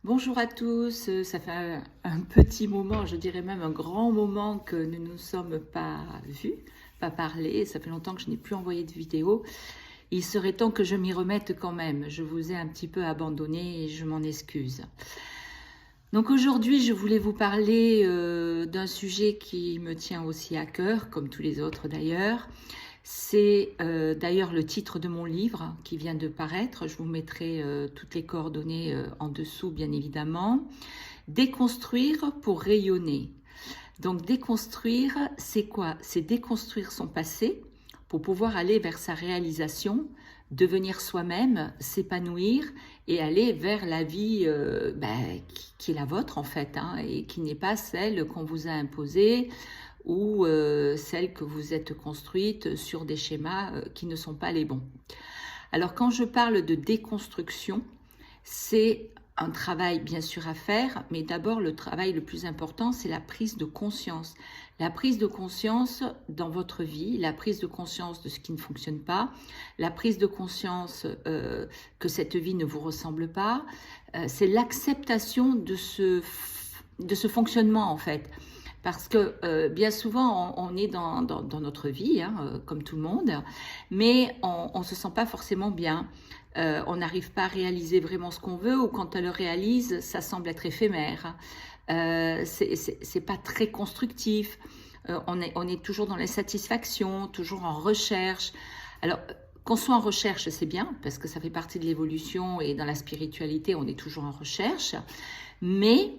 Bonjour à tous, ça fait un petit moment, je dirais même un grand moment que nous ne nous sommes pas vus, pas parlé. Ça fait longtemps que je n'ai plus envoyé de vidéo. Il serait temps que je m'y remette quand même. Je vous ai un petit peu abandonné et je m'en excuse. Donc aujourd'hui, je voulais vous parler d'un sujet qui me tient aussi à cœur, comme tous les autres d'ailleurs. C'est d'ailleurs le titre de mon livre qui vient de paraître. Je vous mettrai toutes les coordonnées en dessous, bien évidemment. Déconstruire pour rayonner. Donc déconstruire, c'est quoi? C'est déconstruire son passé pour pouvoir aller vers sa réalisation, devenir soi-même, s'épanouir et aller vers la vie qui est la vôtre en fait, hein, et qui n'est pas celle qu'on vous a imposée ou celle que vous êtes construite sur des schémas qui ne sont pas les bons. Alors quand je parle de déconstruction, c'est un travail bien sûr à faire, mais d'abord le travail le plus important, c'est la prise de conscience. La prise de conscience dans votre vie, la prise de conscience de ce qui ne fonctionne pas, la prise de conscience que cette vie ne vous ressemble pas, c'est l'acceptation de ce fonctionnement en fait. Parce que bien souvent, on est dans notre vie, hein, comme tout le monde, mais on ne se sent pas forcément bien. On n'arrive pas à réaliser vraiment ce qu'on veut, ou quand on le réalise, ça semble être éphémère. C'est pas très constructif. On est toujours dans l'insatisfaction, toujours en recherche. Alors, qu'on soit en recherche, c'est bien, parce que ça fait partie de l'évolution, et dans la spiritualité, on est toujours en recherche. Mais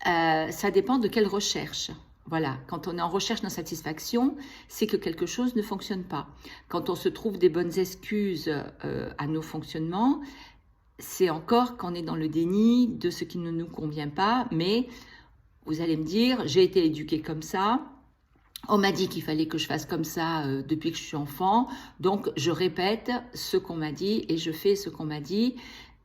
ça dépend de quelle recherche. Voilà, quand on est en recherche d'insatisfaction, c'est que quelque chose ne fonctionne pas. Quand on se trouve des bonnes excuses à nos fonctionnements, c'est encore qu'on est dans le déni de ce qui ne nous convient pas. Mais vous allez me dire, j'ai été éduquée comme ça, on m'a dit qu'il fallait que je fasse comme ça depuis que je suis enfant, donc je répète ce qu'on m'a dit et je fais ce qu'on m'a dit.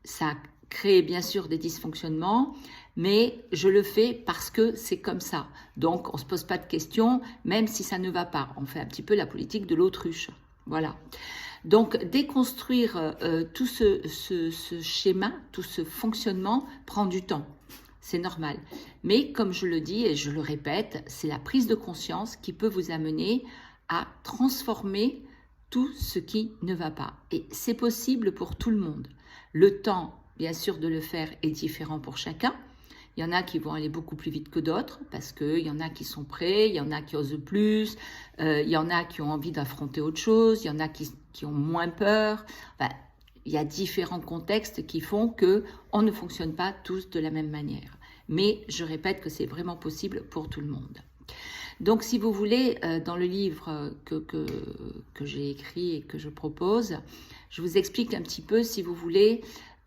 Ça crée bien sûr des dysfonctionnements, mais je le fais parce que c'est comme ça. Donc on ne se pose pas de questions, même si ça ne va pas. On fait un petit peu la politique de l'autruche. Voilà. Donc déconstruire tout ce schéma, tout ce fonctionnement prend du temps. C'est normal. Mais comme je le dis et je le répète, c'est la prise de conscience qui peut vous amener à transformer tout ce qui ne va pas. Et c'est possible pour tout le monde. Le temps, bien sûr, de le faire est différent pour chacun. Il y en a qui vont aller beaucoup plus vite que d'autres parce qu'il y en a qui sont prêts, il y en a qui osent plus, il y en a qui ont envie d'affronter autre chose, il y en a qui ont moins peur. Enfin, il y a différents contextes qui font qu'on ne fonctionne pas tous de la même manière. Mais je répète que c'est vraiment possible pour tout le monde. Donc si vous voulez, dans le livre que j'ai écrit et que je propose, je vous explique un petit peu, si vous voulez,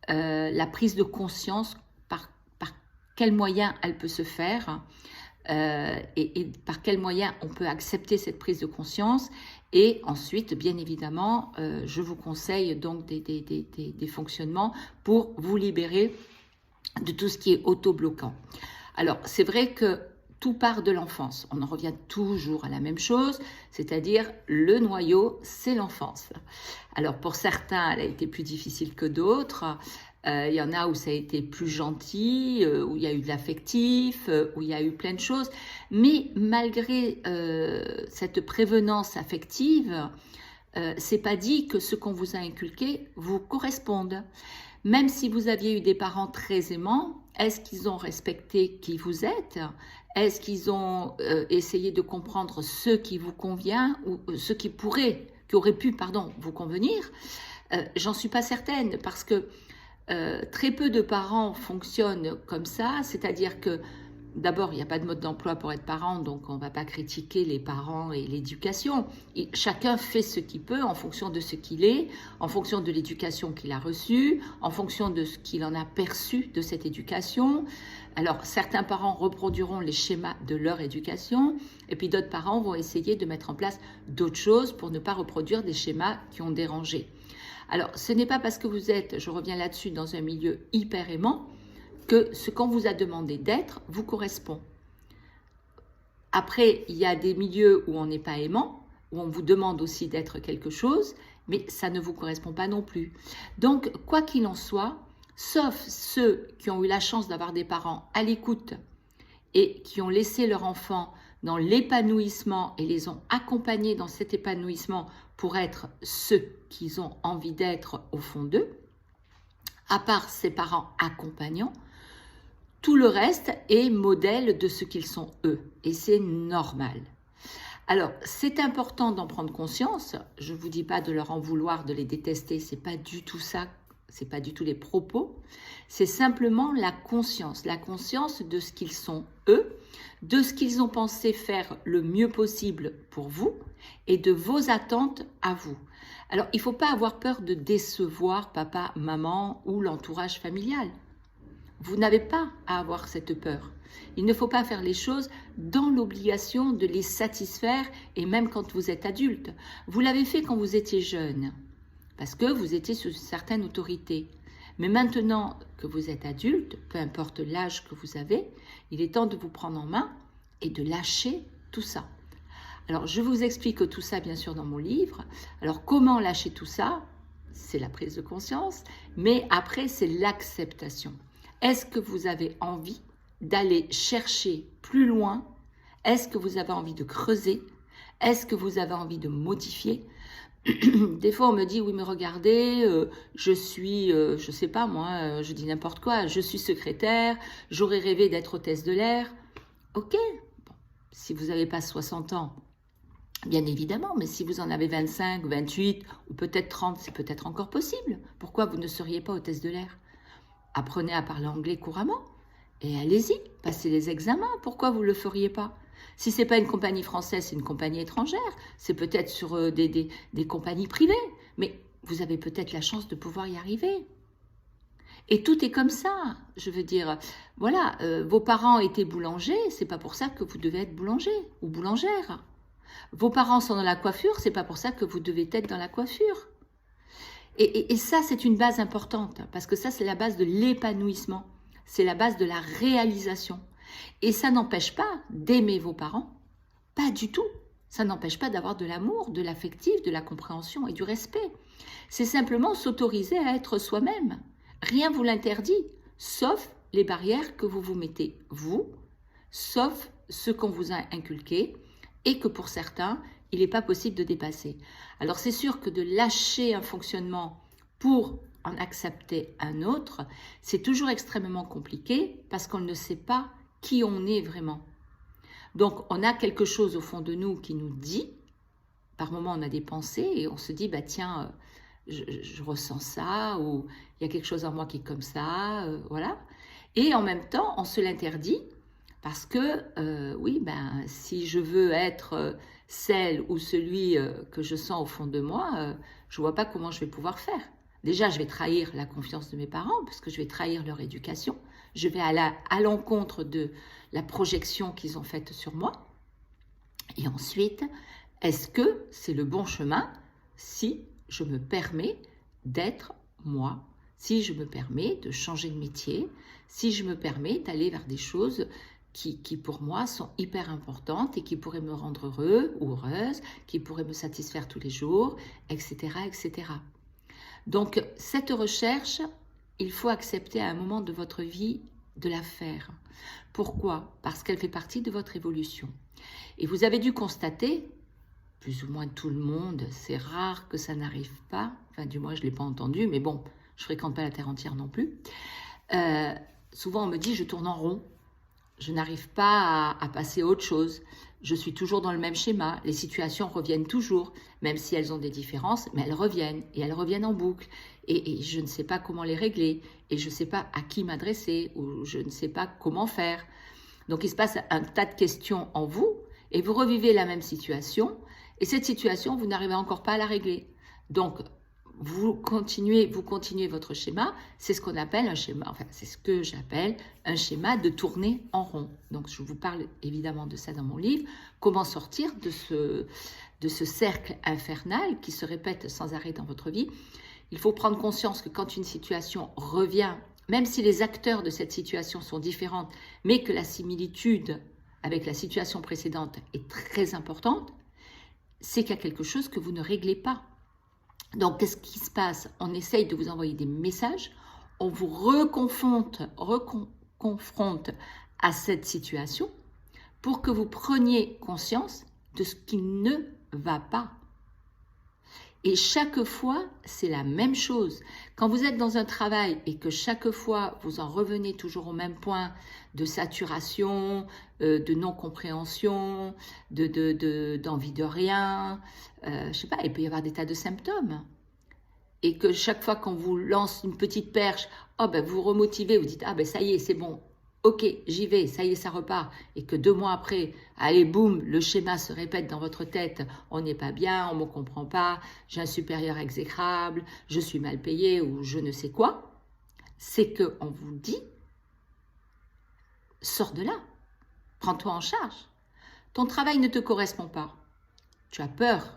la prise de conscience, par quels moyens elle peut se faire, et par quels moyens on peut accepter cette prise de conscience. Et ensuite, bien évidemment, je vous conseille donc des fonctionnements pour vous libérer de tout ce qui est auto-bloquant. Alors, c'est vrai que tout part de l'enfance. On en revient toujours à la même chose, c'est-à-dire le noyau, c'est l'enfance. Alors, pour certains, elle a été plus difficile que d'autres. Il y en a où ça a été plus gentil, où il y a eu de l'affectif, où il y a eu plein de choses. Mais malgré cette prévenance affective, c'est pas dit que ce qu'on vous a inculqué vous corresponde. Même si vous aviez eu des parents très aimants, est-ce qu'ils ont respecté qui vous êtes? Est-ce qu'ils ont essayé de comprendre ce qui vous convient ou ce qui aurait pu, vous convenir? J'en suis pas certaine parce que très peu de parents fonctionnent comme ça, c'est-à-dire que d'abord, il n'y a pas de mode d'emploi pour être parent, donc on ne va pas critiquer les parents et l'éducation. Chacun fait ce qu'il peut en fonction de ce qu'il est, en fonction de l'éducation qu'il a reçue, en fonction de ce qu'il en a perçu de cette éducation. Alors, certains parents reproduiront les schémas de leur éducation, et puis d'autres parents vont essayer de mettre en place d'autres choses pour ne pas reproduire des schémas qui ont dérangé. Alors, ce n'est pas parce que vous êtes, je reviens là-dessus, dans un milieu hyper aimant, que ce qu'on vous a demandé d'être vous correspond. Après, il y a des milieux où on n'est pas aimant, où on vous demande aussi d'être quelque chose, mais ça ne vous correspond pas non plus. Donc, quoi qu'il en soit, sauf ceux qui ont eu la chance d'avoir des parents à l'écoute et qui ont laissé leur enfant dans l'épanouissement et les ont accompagnés dans cet épanouissement pour être ceux qu'ils ont envie d'être au fond d'eux, à part ces parents accompagnants, tout le reste est modèle de ce qu'ils sont eux, et c'est normal. Alors, c'est important d'en prendre conscience, je ne vous dis pas de leur en vouloir, de les détester, c'est pas du tout ça, c'est pas du tout les propos, c'est simplement la conscience de ce qu'ils sont eux, de ce qu'ils ont pensé faire le mieux possible pour vous et de vos attentes à vous. Alors, il ne faut pas avoir peur de décevoir papa, maman ou l'entourage familial. Vous n'avez pas à avoir cette peur. Il ne faut pas faire les choses dans l'obligation de les satisfaire et même quand vous êtes adulte. Vous l'avez fait quand vous étiez jeune, parce que vous étiez sous une certaine autorité. Mais maintenant que vous êtes adulte, peu importe l'âge que vous avez, il est temps de vous prendre en main et de lâcher tout ça. Alors, je vous explique tout ça, bien sûr, dans mon livre. Alors, comment lâcher tout ça? C'est la prise de conscience, mais après, c'est l'acceptation. Est-ce que vous avez envie d'aller chercher plus loin? Est-ce que vous avez envie de creuser? Est-ce que vous avez envie de modifier? Des fois, on me dit, oui, mais regardez, je suis, je sais pas moi, je dis n'importe quoi, je suis secrétaire, j'aurais rêvé d'être hôtesse de l'air. Ok, bon, si vous n'avez pas 60 ans, bien évidemment, mais si vous en avez 25, 28 ou peut-être 30, c'est peut-être encore possible. Pourquoi vous ne seriez pas hôtesse de l'air? Apprenez à parler anglais couramment et allez-y, passez les examens. Pourquoi vous ne le feriez pas? Si ce n'est pas une compagnie française, c'est une compagnie étrangère. C'est peut-être sur des compagnies privées. Mais vous avez peut-être la chance de pouvoir y arriver. Et tout est comme ça. Je veux dire, voilà, vos parents étaient boulangers, c'est pas pour ça que vous devez être boulanger ou boulangère. Vos parents sont dans la coiffure, c'est pas pour ça que vous devez être dans la coiffure. Et ça, c'est une base importante, parce que ça, c'est la base de l'épanouissement. C'est la base de la réalisation. Et ça n'empêche pas d'aimer vos parents, pas du tout. Ça n'empêche pas d'avoir de l'amour, de l'affectif, de la compréhension et du respect. C'est simplement s'autoriser à être soi-même. Rien vous l'interdit, sauf les barrières que vous vous mettez, vous, sauf ce qu'on vous a inculqué et que pour certains, il n'est pas possible de dépasser. Alors c'est sûr que de lâcher un fonctionnement pour en accepter un autre, c'est toujours extrêmement compliqué parce qu'on ne sait pas qui on est vraiment. Donc on a quelque chose au fond de nous qui nous dit, par moments on a des pensées et on se dit, bah tiens, je ressens ça, ou il y a quelque chose en moi qui est comme ça, voilà. Et en même temps, on se l'interdit parce que, oui, ben, si je veux être celle ou celui que je sens au fond de moi, je ne vois pas comment je vais pouvoir faire. Déjà, je vais trahir la confiance de mes parents parce que je vais trahir leur éducation. Je vais à l'encontre de la projection qu'ils ont faite sur moi. Et ensuite, est-ce que c'est le bon chemin si je me permets d'être moi, si je me permets de changer de métier, si je me permets d'aller vers des choses qui pour moi sont hyper importantes et qui pourraient me rendre heureux ou heureuse, qui pourraient me satisfaire tous les jours, etc., etc. Donc, cette recherche, il faut accepter à un moment de votre vie de la faire. Pourquoi? Parce qu'elle fait partie de votre évolution. Et vous avez dû constater, plus ou moins tout le monde, c'est rare que ça n'arrive pas, enfin du moins je ne l'ai pas entendu, mais bon, je ne fréquente pas la Terre entière non plus. Souvent on me dit je tourne en rond, je n'arrive pas à passer à autre chose, je suis toujours dans le même schéma, les situations reviennent toujours, même si elles ont des différences, mais elles reviennent, et elles reviennent en boucle, et je ne sais pas comment les régler, et je ne sais pas à qui m'adresser, ou je ne sais pas comment faire. Donc il se passe un tas de questions en vous, et vous revivez la même situation, et cette situation, vous n'arrivez encore pas à la régler. Donc, vous continuez votre schéma, c'est ce qu'on appelle un schéma, enfin c'est ce que j'appelle un schéma de tourner en rond. Donc je vous parle évidemment de ça dans mon livre, comment sortir de ce cercle infernal qui se répète sans arrêt dans votre vie. Il faut prendre conscience que quand une situation revient, même si les acteurs de cette situation sont différents, mais que la similitude avec la situation précédente est très importante, c'est qu'il y a quelque chose que vous ne réglez pas. Donc, qu'est-ce qui se passe? On essaye de vous envoyer des messages, on vous reconfronte à cette situation pour que vous preniez conscience de ce qui ne va pas. Et chaque fois, c'est la même chose. Quand vous êtes dans un travail et que chaque fois, vous en revenez toujours au même point de saturation, de non-compréhension, d'envie de rien, je sais pas, il peut y avoir des tas de symptômes. Et que chaque fois qu'on vous lance une petite perche, oh ben vous remotivez, vous dites, ah ben ça y est, c'est bon, ok, j'y vais, ça y est, ça repart. Et que 2 mois après, allez, boum, le schéma se répète dans votre tête. On n'est pas bien, on ne me comprend pas, j'ai un supérieur exécrable, je suis mal payé ou je ne sais quoi. C'est qu'on vous dit, sors de là, prends-toi en charge. Ton travail ne te correspond pas. Tu as peur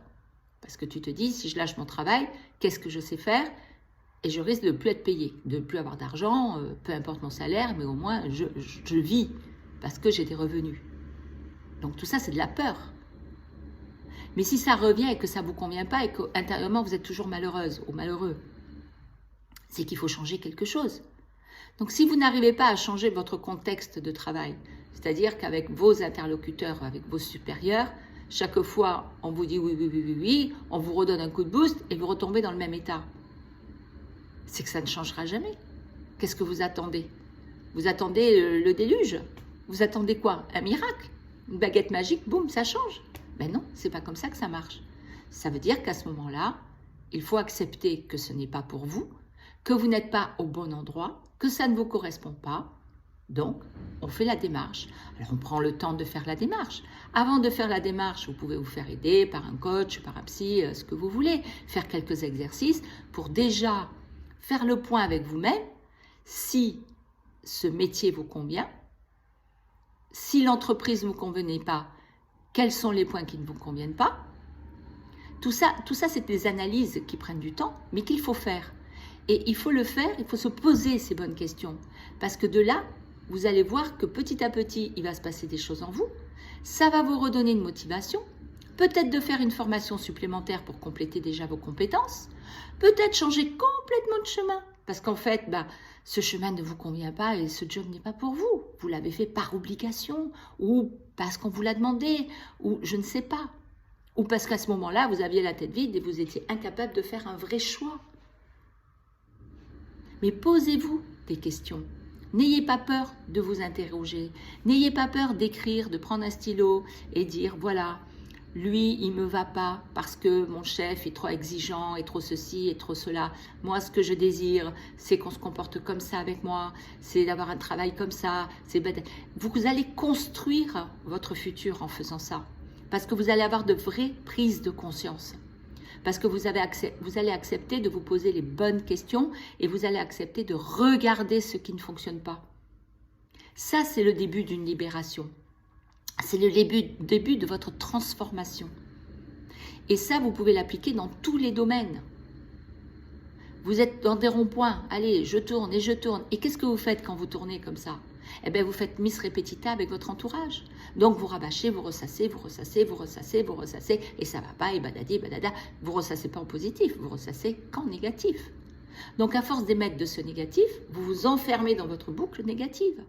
parce que tu te dis, si je lâche mon travail, qu'est-ce que je sais faire ? Et je risque de ne plus être payé, de ne plus avoir d'argent, peu importe mon salaire, mais au moins je vis parce que j'ai des revenus. Donc tout ça, c'est de la peur. Mais si ça revient et que ça ne vous convient pas et qu'intérieurement, vous êtes toujours malheureuse ou malheureux, c'est qu'il faut changer quelque chose. Donc si vous n'arrivez pas à changer votre contexte de travail, c'est-à-dire qu'avec vos interlocuteurs, avec vos supérieurs, chaque fois, on vous dit oui, on vous redonne un coup de boost et vous retombez dans le même état. C'est que ça ne changera jamais. Qu'est-ce que vous attendez? Vous attendez le déluge? Vous attendez quoi? Un miracle? Une baguette magique, boum, ça change? Ben non, c'est pas comme ça que ça marche. Ça veut dire qu'à ce moment-là, il faut accepter que ce n'est pas pour vous, que vous n'êtes pas au bon endroit, que ça ne vous correspond pas. Donc, on fait la démarche. Alors, on prend le temps de faire la démarche. Avant de faire la démarche, vous pouvez vous faire aider par un coach, par un psy, ce que vous voulez, faire quelques exercices pour déjà faire le point avec vous-même, si ce métier vous convient, si l'entreprise ne vous convenait pas, quels sont les points qui ne vous conviennent pas. Tout ça c'est des analyses qui prennent du temps, mais qu'il faut faire. Et il faut le faire, il faut se poser ces bonnes questions. Parce que de là, vous allez voir que petit à petit, il va se passer des choses en vous. Ça va vous redonner une motivation. Peut-être de faire une formation supplémentaire pour compléter déjà vos compétences. Peut-être changer complètement de chemin. Parce qu'en fait, ce chemin ne vous convient pas et ce job n'est pas pour vous. Vous l'avez fait par obligation ou parce qu'on vous l'a demandé ou je ne sais pas. Ou parce qu'à ce moment-là, vous aviez la tête vide et vous étiez incapable de faire un vrai choix. Mais posez-vous des questions. N'ayez pas peur de vous interroger. N'ayez pas peur d'écrire, de prendre un stylo et dire, voilà, lui, il ne me va pas parce que mon chef est trop exigeant, et trop ceci, et trop cela. Moi, ce que je désire, c'est qu'on se comporte comme ça avec moi, c'est d'avoir un travail comme ça. Vous allez construire votre futur en faisant ça. Parce que vous allez avoir de vraies prises de conscience. Parce que vous allez accepter de vous poser les bonnes questions et vous allez accepter de regarder ce qui ne fonctionne pas. Ça, c'est le début d'une libération. C'est le début de votre transformation. Et ça, vous pouvez l'appliquer dans tous les domaines. Vous êtes dans des ronds-points, allez, je tourne et je tourne. Et qu'est-ce que vous faites quand vous tournez comme ça? Eh bien, vous faites miss repetita avec votre entourage. Donc, vous rabâchez, vous ressassez, vous ressassez, vous ressassez, vous ressassez, et ça va pas, et badadi, badada. Vous ressassez pas en positif, vous ressassez qu'en négatif. Donc, à force d'émettre de ce négatif, vous vous enfermez dans votre boucle négative.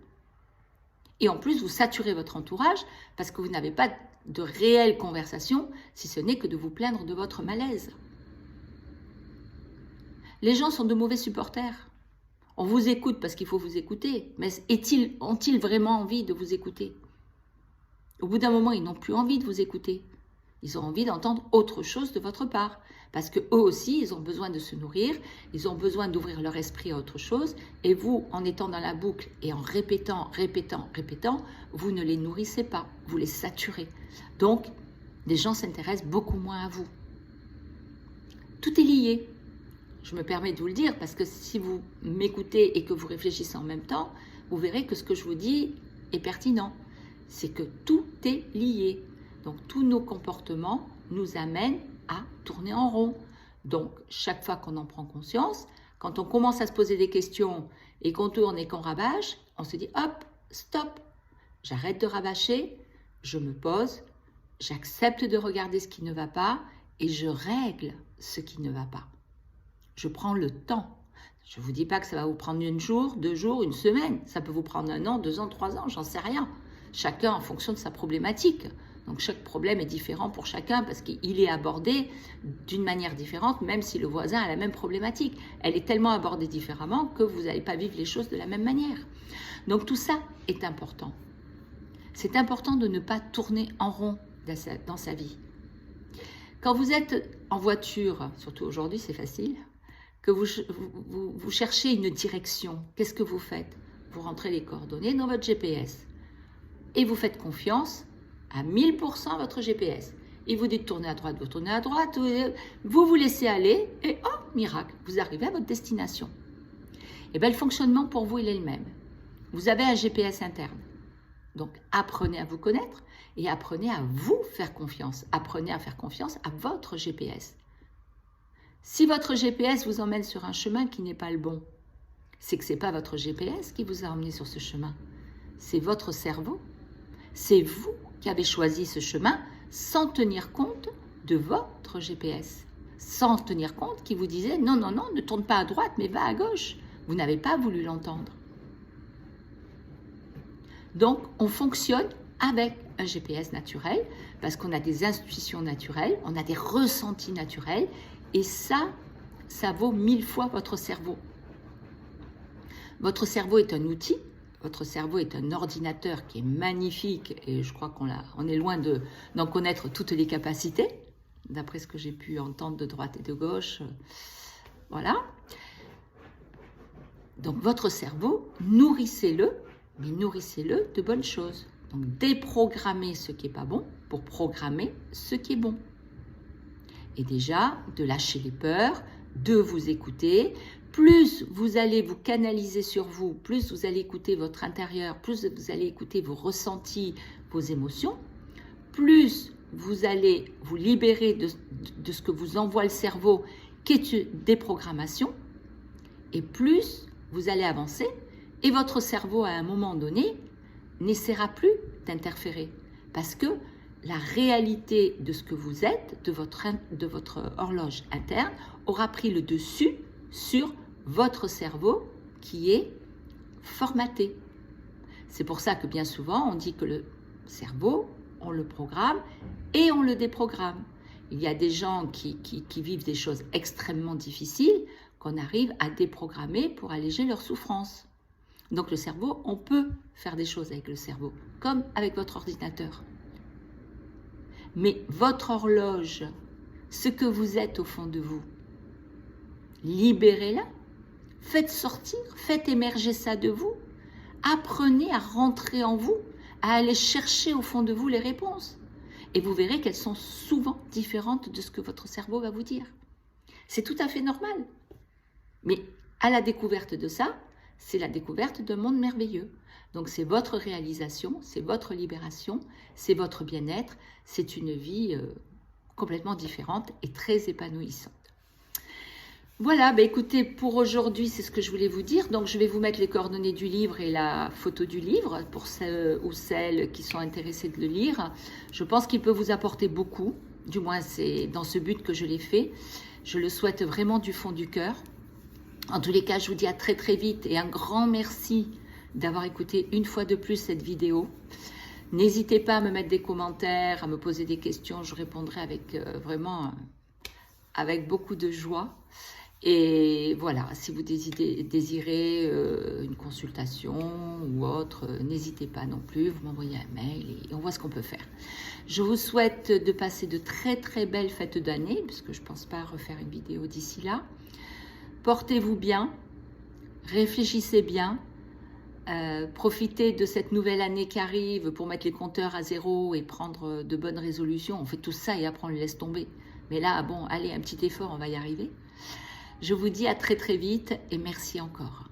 Et en plus, vous saturez votre entourage parce que vous n'avez pas de réelle conversation, si ce n'est que de vous plaindre de votre malaise. Les gens sont de mauvais supporters. On vous écoute parce qu'il faut vous écouter, mais ont-ils vraiment envie de vous écouter? Au bout d'un moment, ils n'ont plus envie de vous écouter. Ils ont envie d'entendre autre chose de votre part. Parce qu'eux aussi, ils ont besoin de se nourrir, ils ont besoin d'ouvrir leur esprit à autre chose. Et vous, en étant dans la boucle et en répétant, vous ne les nourrissez pas, vous les saturez. Donc, les gens s'intéressent beaucoup moins à vous. Tout est lié. Je me permets de vous le dire parce que si vous m'écoutez et que vous réfléchissez en même temps, vous verrez que ce que je vous dis est pertinent. C'est que tout est lié. Donc, tous nos comportements nous amènent à tourner en rond. Donc, chaque fois qu'on en prend conscience, quand on commence à se poser des questions et qu'on tourne et qu'on rabâche, on se dit « hop, stop, j'arrête de rabâcher, je me pose, j'accepte de regarder ce qui ne va pas et je règle ce qui ne va pas. » Je prends le temps Je ne vous dis pas que ça va vous prendre 1 jour, 2 jours, 1 semaine. Ça peut vous prendre 1 an, 2 ans, 3 ans, j'en sais rien. Chacun en fonction de sa problématique. Donc chaque problème est différent pour chacun parce qu'il est abordé d'une manière différente, même si le voisin a la même problématique. Elle est tellement abordée différemment que vous n'allez pas vivre les choses de la même manière. Donc tout ça est important. C'est important de ne pas tourner en rond dans sa vie. Quand vous êtes en voiture, surtout aujourd'hui c'est facile, que vous cherchez une direction, qu'est-ce que vous faites? Vous rentrez les coordonnées dans votre GPS et vous faites confiance à 1000% à votre GPS. Il vous dit de tourner à droite, vous tournez à droite, vous vous laissez aller et oh, miracle, vous arrivez à votre destination. Et bien le fonctionnement pour vous, il est le même. Vous avez un GPS interne. Donc apprenez à vous connaître et apprenez à vous faire confiance. Apprenez à faire confiance à votre GPS. Si votre GPS vous emmène sur un chemin qui n'est pas le bon, c'est que ce n'est pas votre GPS qui vous a emmené sur ce chemin. C'est votre cerveau. C'est vous qui avez choisi ce chemin sans tenir compte de votre GPS. Sans tenir compte qui vous disait non, non, non, ne tourne pas à droite, mais va à gauche. Vous n'avez pas voulu l'entendre. Donc, on fonctionne avec un GPS naturel parce qu'on a des intuitions naturelles, on a des ressentis naturels et ça vaut 1000 fois votre cerveau. Votre cerveau est un outil, votre cerveau est un ordinateur qui est magnifique et je crois qu'on est loin d'en connaître toutes les capacités, d'après ce que j'ai pu entendre de droite et de gauche. Voilà. Donc, votre cerveau, nourrissez-le, mais nourrissez-le de bonnes choses. Donc, déprogrammez ce qui n'est pas bon pour programmer ce qui est bon. Et déjà, de lâcher les peurs, de vous écouter. Plus vous allez vous canaliser sur vous, plus vous allez écouter votre intérieur, plus vous allez écouter vos ressentis, vos émotions, plus vous allez vous libérer de ce que vous envoie le cerveau, qui est une déprogrammation, et plus vous allez avancer, et votre cerveau, à un moment donné, n'essaiera plus d'interférer. Parce que la réalité de ce que vous êtes, de votre horloge interne, aura pris le dessus sur votre cerveau qui est formaté. C'est pour ça que bien souvent, on dit que le cerveau, on le programme et on le déprogramme. Il y a des gens qui vivent des choses extrêmement difficiles qu'on arrive à déprogrammer pour alléger leur souffrance. Donc le cerveau, on peut faire des choses avec le cerveau, comme avec votre ordinateur. Mais votre horloge, ce que vous êtes au fond de vous, libérez-la, faites sortir, faites émerger ça de vous, apprenez à rentrer en vous, à aller chercher au fond de vous les réponses. Et vous verrez qu'elles sont souvent différentes de ce que votre cerveau va vous dire. C'est tout à fait normal. Mais à la découverte de ça, c'est la découverte d'un monde merveilleux. Donc c'est votre réalisation, c'est votre libération, c'est votre bien-être, c'est une vie complètement différente et très épanouissante. Voilà, bah écoutez, pour aujourd'hui, c'est ce que je voulais vous dire. Donc je vais vous mettre les coordonnées du livre et la photo du livre pour ceux ou celles qui sont intéressés de le lire. Je pense qu'il peut vous apporter beaucoup, du moins c'est dans ce but que je l'ai fait. Je le souhaite vraiment du fond du cœur. En tous les cas, je vous dis à très très vite et un grand merci d'avoir écouté une fois de plus cette vidéo. N'hésitez pas à me mettre des commentaires, à me poser des questions, je répondrai avec vraiment avec beaucoup de joie. Et voilà, si vous désirez une consultation ou autre, n'hésitez pas non plus, vous m'envoyez un mail et on voit ce qu'on peut faire. Je vous souhaite de passer de très très belles fêtes d'année, puisque je ne pense pas refaire une vidéo d'ici là. Portez-vous bien, réfléchissez bien, profitez de cette nouvelle année qui arrive pour mettre les compteurs à zéro et prendre de bonnes résolutions. On fait tout ça et après on le laisse tomber. Mais là, bon, allez, un petit effort, on va y arriver. Je vous dis à très très vite et merci encore.